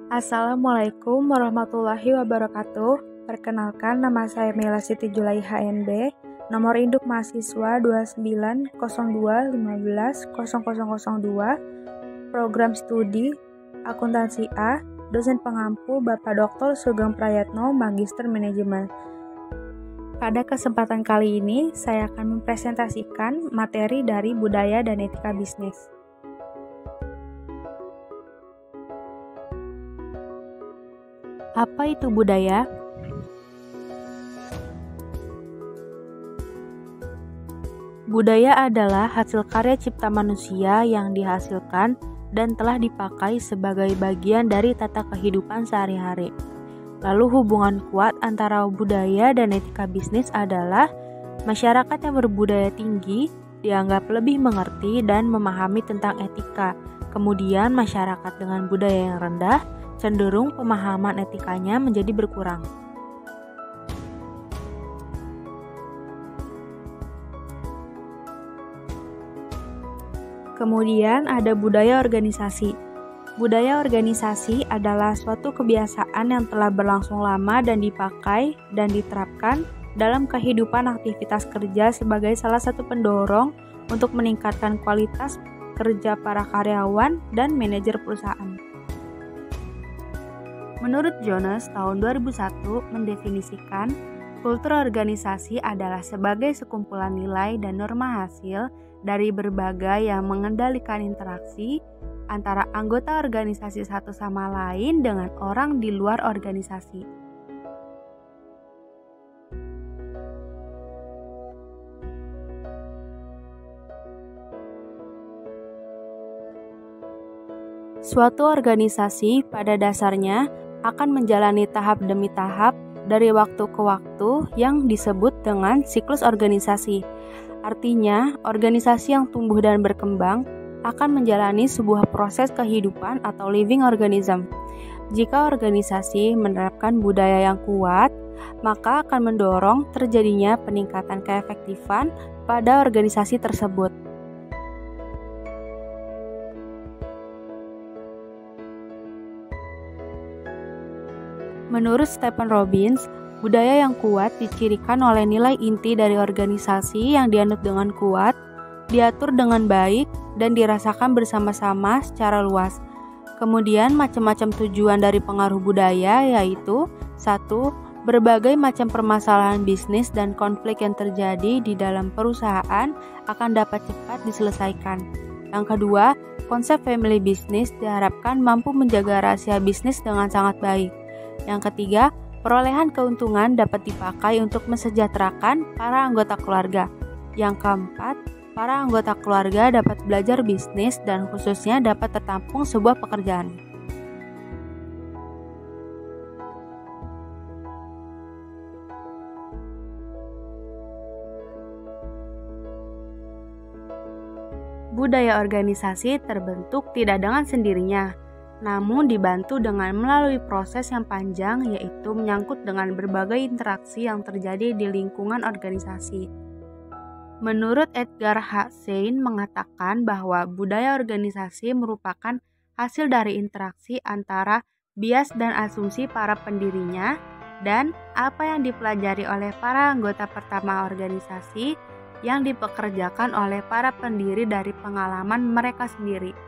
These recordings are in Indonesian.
Assalamualaikum warahmatullahi wabarakatuh. Perkenalkan, nama saya Mela Siti Julai HNB. Nomor induk mahasiswa 2902150002. Program studi Akuntansi A. Dosen pengampu Bapak Dr. Sugeng Prayatno, Magister Manajemen. Pada kesempatan kali ini, saya akan mempresentasikan materi dari budaya dan etika bisnis. Apa itu budaya? Budaya adalah hasil karya cipta manusia yang dihasilkan dan telah dipakai sebagai bagian dari tata kehidupan sehari-hari. Lalu hubungan kuat antara budaya dan etika bisnis adalah masyarakat yang berbudaya tinggi dianggap lebih mengerti dan memahami tentang etika. Kemudian masyarakat dengan budaya yang rendah cenderung pemahaman etikanya menjadi berkurang. Kemudian ada budaya organisasi. Budaya organisasi adalah suatu kebiasaan yang telah berlangsung lama dan dipakai dan diterapkan dalam kehidupan aktivitas kerja sebagai salah satu pendorong untuk meningkatkan kualitas kerja para karyawan dan manajer perusahaan. Menurut Jones, tahun 2001 mendefinisikan kultur organisasi adalah sebagai sekumpulan nilai dan norma hasil dari berbagai yang mengendalikan interaksi antara anggota organisasi satu sama lain dengan orang di luar organisasi. Suatu organisasi pada dasarnya akan menjalani tahap demi tahap dari waktu ke waktu yang disebut dengan siklus organisasi. Artinya, organisasi yang tumbuh dan berkembang akan menjalani sebuah proses kehidupan atau living organism. Jika organisasi menerapkan budaya yang kuat, maka akan mendorong terjadinya peningkatan keefektifan pada organisasi tersebut. Menurut Stephen Robbins, budaya yang kuat dicirikan oleh nilai inti dari organisasi yang dianut dengan kuat, diatur dengan baik, dan dirasakan bersama-sama secara luas. Kemudian macam-macam tujuan dari pengaruh budaya yaitu 1. Berbagai macam permasalahan bisnis dan konflik yang terjadi di dalam perusahaan akan dapat cepat diselesaikan. Yang kedua, konsep family business diharapkan mampu menjaga rahasia bisnis dengan sangat baik. Yang ketiga, perolehan keuntungan dapat dipakai untuk mensejahterakan para anggota keluarga. Yang keempat, para anggota keluarga dapat belajar bisnis dan khususnya dapat tertampung sebuah pekerjaan. Budaya organisasi terbentuk tidak dengan sendirinya, namun dibantu dengan melalui proses yang panjang, yaitu menyangkut dengan berbagai interaksi yang terjadi di lingkungan organisasi. Menurut Edgar H. Sein mengatakan bahwa budaya organisasi merupakan hasil dari interaksi antara bias dan asumsi para pendirinya dan apa yang dipelajari oleh para anggota pertama organisasi yang dipekerjakan oleh para pendiri dari pengalaman mereka sendiri.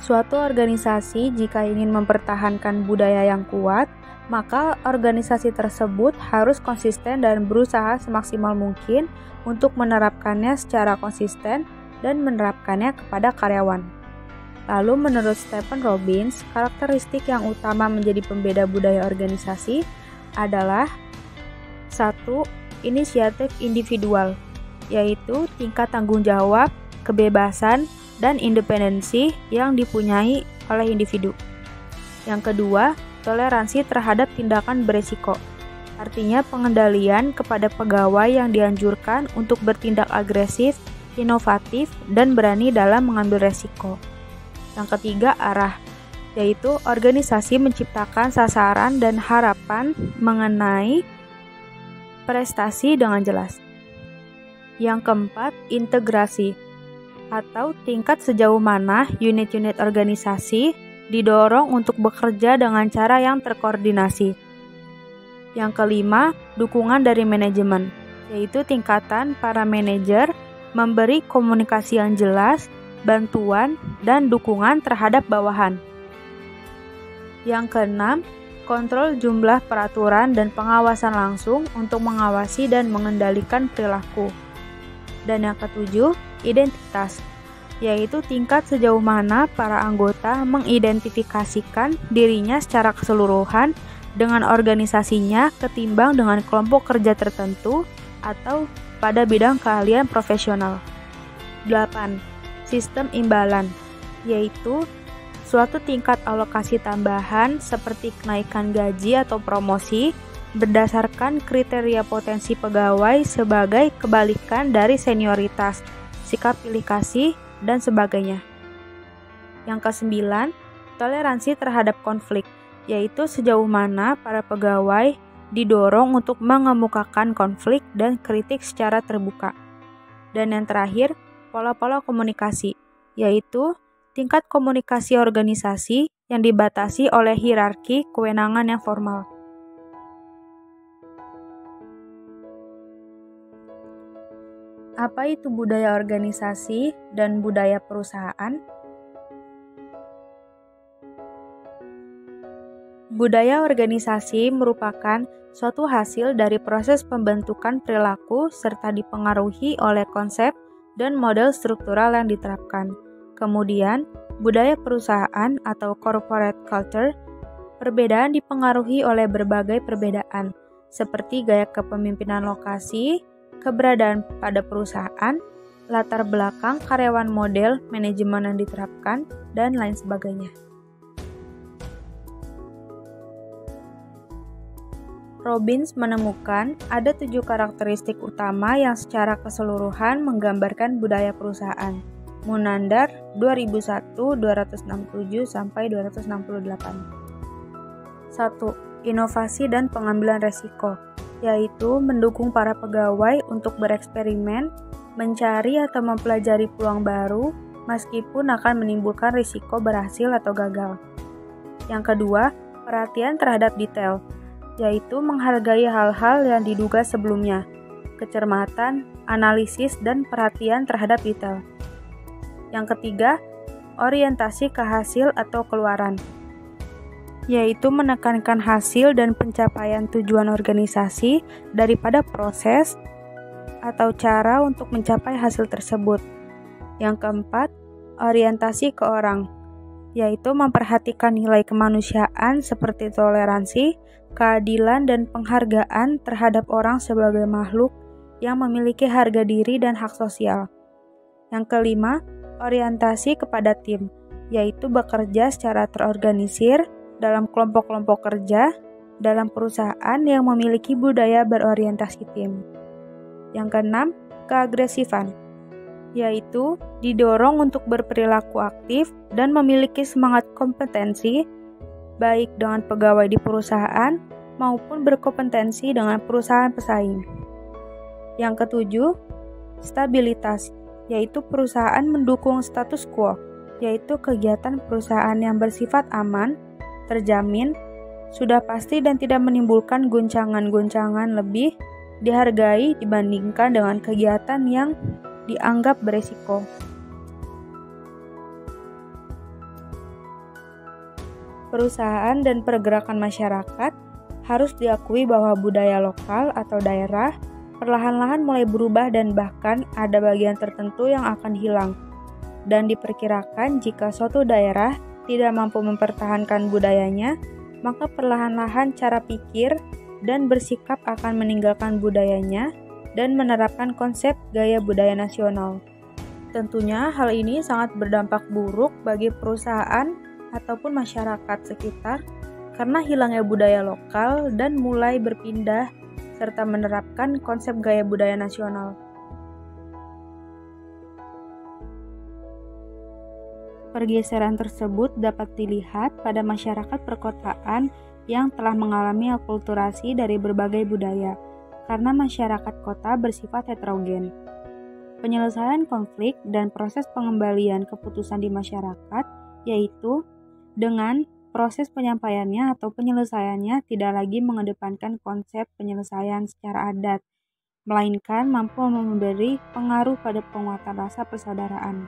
Suatu organisasi jika ingin mempertahankan budaya yang kuat, maka organisasi tersebut harus konsisten dan berusaha semaksimal mungkin untuk menerapkannya secara konsisten dan menerapkannya kepada karyawan. Lalu menurut Stephen Robbins, karakteristik yang utama menjadi pembeda budaya organisasi adalah 1. Inisiatif individual, yaitu tingkat tanggung jawab, kebebasan, dan independensi yang dipunyai oleh individu. Yang kedua, toleransi terhadap tindakan beresiko. Artinya pengendalian kepada pegawai yang dianjurkan untuk bertindak agresif, inovatif, dan berani dalam mengambil resiko. Yang ketiga, arah, yaitu organisasi menciptakan sasaran dan harapan mengenai prestasi dengan jelas. Yang keempat, integrasi, atau tingkat sejauh mana unit-unit organisasi didorong untuk bekerja dengan cara yang terkoordinasi. Yang kelima, dukungan dari manajemen, yaitu tingkatan para manajer memberi komunikasi yang jelas, bantuan, dan dukungan terhadap bawahan. Yang keenam, kontrol jumlah peraturan dan pengawasan langsung untuk mengawasi dan mengendalikan perilaku. Dan yang ketujuh, identitas, yaitu tingkat sejauh mana para anggota mengidentifikasikan dirinya secara keseluruhan dengan organisasinya ketimbang dengan kelompok kerja tertentu atau pada bidang keahlian profesional. 8. Sistem imbalan, yaitu suatu tingkat alokasi tambahan seperti kenaikan gaji atau promosi berdasarkan kriteria potensi pegawai sebagai kebalikan dari senioritas, sikap pilih kasih, dan sebagainya. Yang kesembilan, toleransi terhadap konflik, yaitu sejauh mana para pegawai didorong untuk mengemukakan konflik dan kritik secara terbuka. Dan yang terakhir, pola-pola komunikasi, yaitu tingkat komunikasi organisasi yang dibatasi oleh hierarki kewenangan yang formal. Apa itu budaya organisasi dan budaya perusahaan? Budaya organisasi merupakan suatu hasil dari proses pembentukan perilaku serta dipengaruhi oleh konsep dan model struktural yang diterapkan. Kemudian, budaya perusahaan atau corporate culture, perbedaan dipengaruhi oleh berbagai perbedaan, seperti gaya kepemimpinan lokasi, keberadaan pada perusahaan, latar belakang karyawan, model manajemen yang diterapkan, dan lain sebagainya. Robbins menemukan ada 7 karakteristik utama yang secara keseluruhan menggambarkan budaya perusahaan. Munandar 2001 267-268. 1. Inovasi dan pengambilan resiko, yaitu mendukung para pegawai untuk bereksperimen, mencari atau mempelajari peluang baru, meskipun akan menimbulkan risiko berhasil atau gagal. Yang kedua, perhatian terhadap detail, yaitu menghargai hal-hal yang diduga sebelumnya, kecermatan, analisis, dan perhatian terhadap detail. Yang ketiga, orientasi ke hasil atau keluaran, yaitu menekankan hasil dan pencapaian tujuan organisasi daripada proses atau cara untuk mencapai hasil tersebut. Yang keempat, orientasi ke orang, yaitu memperhatikan nilai kemanusiaan seperti toleransi, keadilan, dan penghargaan terhadap orang sebagai makhluk yang memiliki harga diri dan hak sosial. Yang kelima, orientasi kepada tim, yaitu bekerja secara terorganisir dalam kelompok-kelompok kerja dalam perusahaan yang memiliki budaya berorientasi tim. Yang keenam, keagresifan, yaitu didorong untuk berperilaku aktif dan memiliki semangat kompetensi baik dengan pegawai di perusahaan maupun berkompetensi dengan perusahaan pesaing. Yang ketujuh, stabilitas, yaitu perusahaan mendukung status quo, yaitu kegiatan perusahaan yang bersifat aman, terjamin, sudah pasti dan tidak menimbulkan goncangan-goncangan lebih dihargai dibandingkan dengan kegiatan yang dianggap beresiko. Perusahaan dan pergerakan masyarakat harus diakui bahwa budaya lokal atau daerah perlahan-lahan mulai berubah dan bahkan ada bagian tertentu yang akan hilang. Dan diperkirakan jika suatu daerah tidak mampu mempertahankan budayanya, maka perlahan-lahan cara pikir dan bersikap akan meninggalkan budayanya dan menerapkan konsep gaya budaya nasional. Tentunya hal ini sangat berdampak buruk bagi perusahaan ataupun masyarakat sekitar karena hilangnya budaya lokal dan mulai berpindah serta menerapkan konsep gaya budaya nasional. Pergeseran tersebut dapat dilihat pada masyarakat perkotaan yang telah mengalami akulturasi dari berbagai budaya, karena masyarakat kota bersifat heterogen. penyelesaian konflik dan proses pengembalian keputusan di masyarakat, yaitu dengan proses penyampaiannya atau penyelesaiannya tidak lagi mengedepankan konsep penyelesaian secara adat, melainkan mampu memberi pengaruh pada penguatan rasa persaudaraan.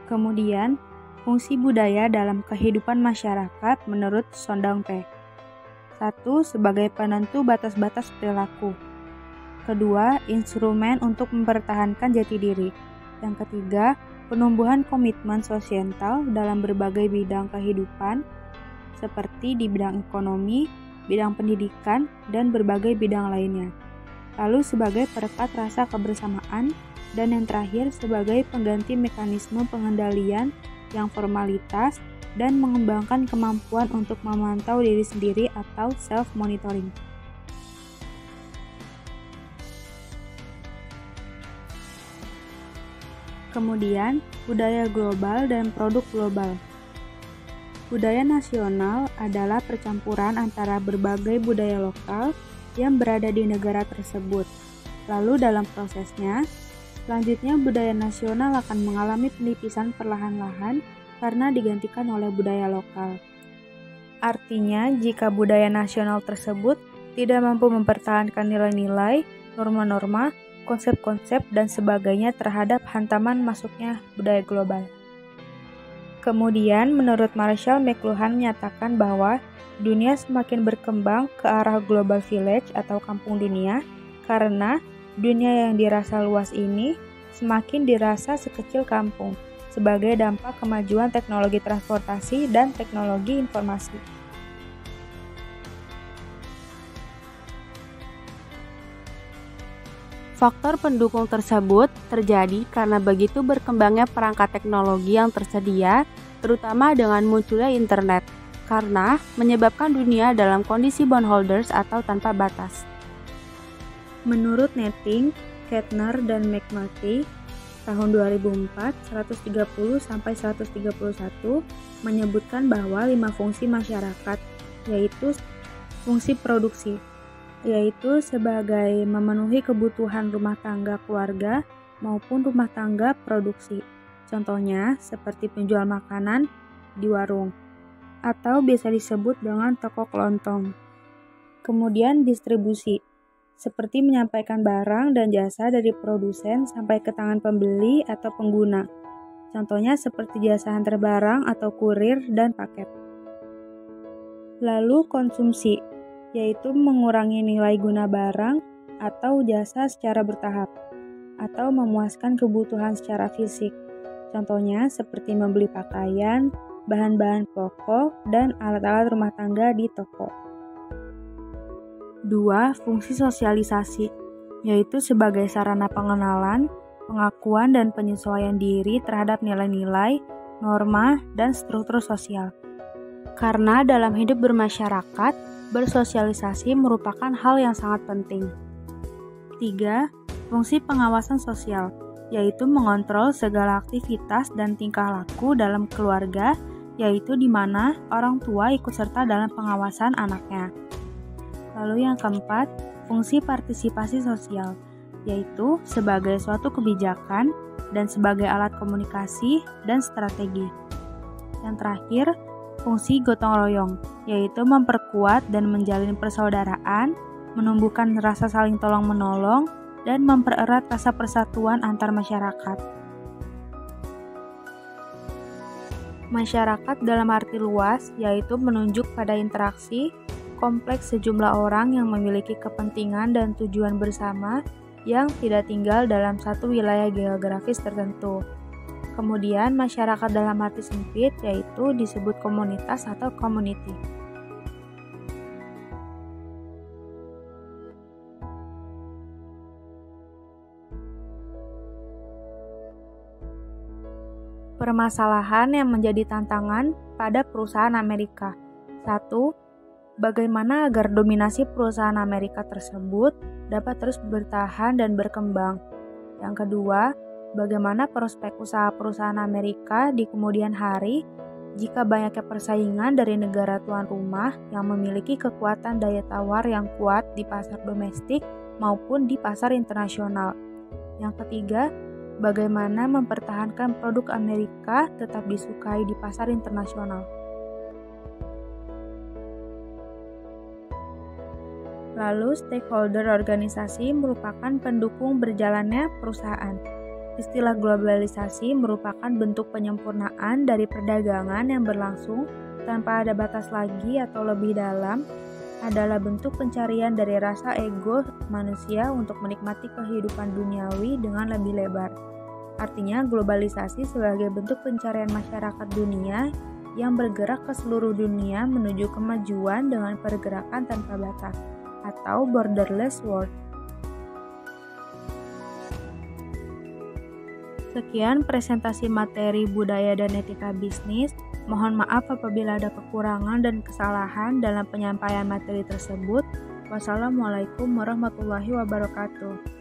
Kemudian, fungsi budaya dalam kehidupan masyarakat menurut Sondangpe. 1. Sebagai penentu batas-batas perilaku. 2. Instrumen untuk mempertahankan jati diri. Yang ketiga, penumbuhan komitmen sosial dalam berbagai bidang kehidupan, seperti di bidang ekonomi, bidang pendidikan, dan berbagai bidang lainnya. Lalu sebagai perekat rasa kebersamaan, dan yang terakhir sebagai pengganti mekanisme pengendalian yang formalitas dan mengembangkan kemampuan untuk memantau diri sendiri atau self-monitoring. Kemudian, budaya global dan produk global. Budaya nasional adalah percampuran antara berbagai budaya lokal yang berada di negara tersebut. Lalu dalam prosesnya, selanjutnya budaya nasional akan mengalami penipisan perlahan-lahan karena digantikan oleh budaya lokal. Artinya, jika budaya nasional tersebut tidak mampu mempertahankan nilai-nilai, norma-norma, konsep-konsep, dan sebagainya terhadap hantaman masuknya budaya global. Kemudian, menurut Marshall McLuhan menyatakan bahwa dunia semakin berkembang ke arah global village atau kampung dunia karena dunia yang dirasa luas ini semakin dirasa sekecil kampung sebagai dampak kemajuan teknologi transportasi dan teknologi informasi. Faktor pendukung tersebut terjadi karena begitu berkembangnya perangkat teknologi yang tersedia, terutama dengan munculnya internet, karena menyebabkan dunia dalam kondisi bondholders atau tanpa batas. Menurut Netting, Kettner, dan McNulty, tahun 2004, 130-131 menyebutkan bahwa 5 fungsi masyarakat, yaitu fungsi produksi, yaitu sebagai memenuhi kebutuhan rumah tangga keluarga maupun rumah tangga produksi. Contohnya seperti penjual makanan di warung, atau biasa disebut dengan toko kelontong. Kemudian distribusi, seperti menyampaikan barang dan jasa dari produsen sampai ke tangan pembeli atau pengguna. Contohnya seperti jasa antar barang atau kurir dan paket. Lalu konsumsi, yaitu mengurangi nilai guna barang atau jasa secara bertahap, atau memuaskan kebutuhan secara fisik. Contohnya seperti membeli pakaian, bahan-bahan pokok, dan alat-alat rumah tangga di toko. 2. Fungsi sosialisasi, yaitu sebagai sarana pengenalan, pengakuan, dan penyesuaian diri terhadap nilai-nilai, norma, dan struktur sosial. Karena dalam hidup bermasyarakat, bersosialisasi merupakan hal yang sangat penting. 3. Fungsi pengawasan sosial, yaitu mengontrol segala aktivitas dan tingkah laku dalam keluarga, yaitu di mana orang tua ikut serta dalam pengawasan anaknya. Lalu yang keempat, fungsi partisipasi sosial, yaitu sebagai suatu kebijakan dan sebagai alat komunikasi dan strategi. Yang terakhir, fungsi gotong royong, yaitu memperkuat dan menjalin persaudaraan, menumbuhkan rasa saling tolong-menolong, dan mempererat rasa persatuan antar masyarakat. Masyarakat dalam arti luas, yaitu menunjuk pada interaksi kompleks sejumlah orang yang memiliki kepentingan dan tujuan bersama yang tidak tinggal dalam satu wilayah geografis tertentu. Kemudian masyarakat dalam arti sempit yaitu disebut komunitas atau community. Permasalahan yang menjadi tantangan pada perusahaan Amerika. 1. Bagaimana agar dominasi perusahaan Amerika tersebut dapat terus bertahan dan berkembang. Yang kedua, bagaimana prospek usaha perusahaan Amerika di kemudian hari Jika banyaknya persaingan dari negara tuan rumah yang memiliki kekuatan daya tawar yang kuat di pasar domestik maupun di pasar internasional. Yang ketiga, bagaimana mempertahankan produk Amerika tetap disukai di pasar internasional. Lalu, stakeholder organisasi merupakan pendukung berjalannya perusahaan. Istilah globalisasi merupakan bentuk penyempurnaan dari perdagangan yang berlangsung tanpa ada batas lagi atau lebih dalam, adalah bentuk pencarian dari rasa ego manusia untuk menikmati kehidupan duniawi dengan lebih lebar. Artinya, globalisasi sebagai bentuk pencarian masyarakat dunia yang bergerak ke seluruh dunia menuju kemajuan dengan pergerakan tanpa batas, atau borderless world. Sekian presentasi materi budaya dan etika bisnis. Mohon maaf apabila ada kekurangan dan kesalahan dalam penyampaian materi tersebut. Wassalamualaikum warahmatullahi wabarakatuh.